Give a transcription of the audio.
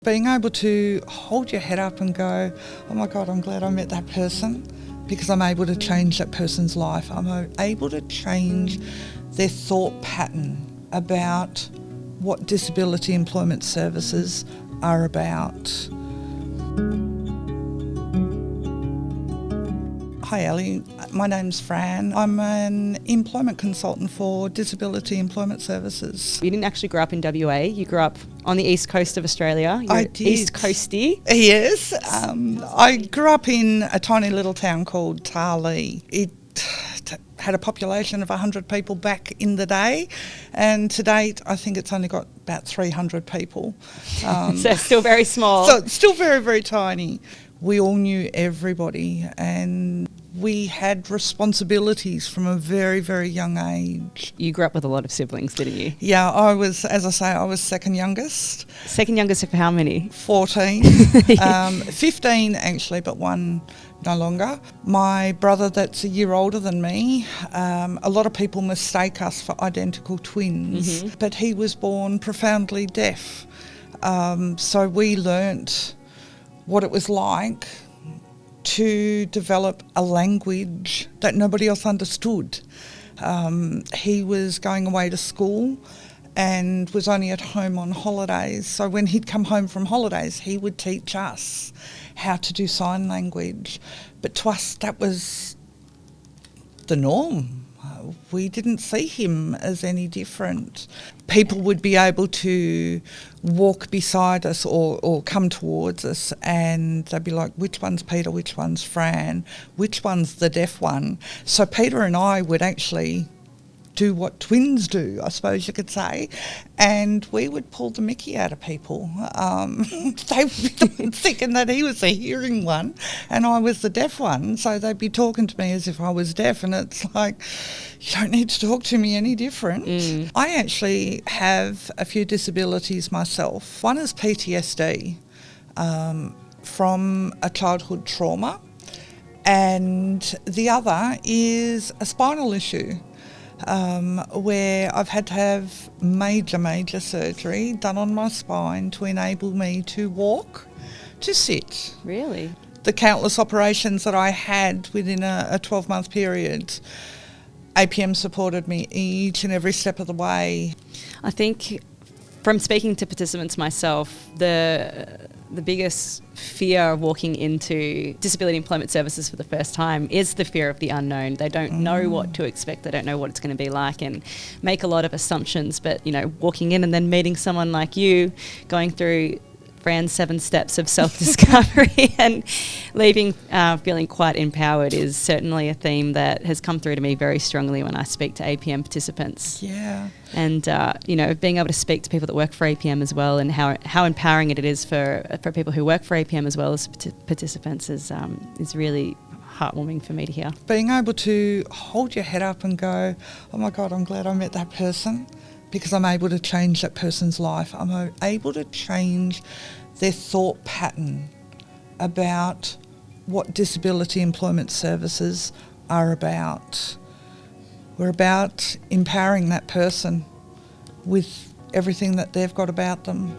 Being able to hold your head up and go, oh my God, I'm glad I met that person because I'm able to change that person's life. I'm able to change their thought pattern about what disability employment services are about. Hi Ellie, my name's Fran. I'm an employment consultant for Disability Employment Services. You didn't actually grow up in WA, you grew up on the east coast of Australia. You're I did. East Coastie. Yes, I grew up in a tiny little town called Tarlee. It had a population of 100 people back in the day, and to date I think it's only got about 300 people. So it's still very small. So it's still very, very tiny. We all knew everybody and we had responsibilities from a very, very young age. You grew up with a lot of siblings, didn't you? Yeah, I was, as I say, I was second youngest. Second youngest of how many? 14. 15 actually, but one no longer. My brother that's a year older than me, a lot of people mistake us for identical twins, but he was born profoundly deaf. So we learnt what it was like to develop a language that nobody else understood. He was going away to school and was only at home on holidays. So when he'd come home from holidays, he would teach us how to do sign language. But to us, that was the norm. We didn't see him as any different. People would be able to walk beside us or come towards us and they'd be like, which one's Peter, which one's Fran, which one's the deaf one? So Peter and I would actually do what twins do, I suppose you could say, and we would pull the mickey out of people. They would be thinking that he was the hearing one and I was the deaf one, so they'd be talking to me as if I was deaf, and it's like, you don't need to talk to me any different. I actually have a few disabilities myself. One is PTSD from a childhood trauma, and the other is a spinal issue. Where I've had to have major surgery done on my spine to enable me to walk, to sit. Really? The countless operations that I had within a 12-month period, APM supported me each and every step of the way. I think from speaking to participants myself, the biggest fear of walking into disability employment services for the first time is the fear of the unknown. They don't know what to expect. They don't know what it's going to be like and make a lot of assumptions. But, you know, walking in and then meeting someone like you, going through Fran's 7 steps of self-discovery and leaving feeling quite empowered is certainly a theme that has come through to me very strongly when I speak to APM participants. Yeah. And, you know, being able to speak to people that work for APM as well and how empowering it is for people who work for APM as well as participants is really heartwarming for me to hear. Being able to hold your head up and go, oh my God, I'm glad I met that person, because I'm able to change that person's life. I'm able to change their thought pattern about what disability employment services are about. We're about empowering that person with everything that they've got about them.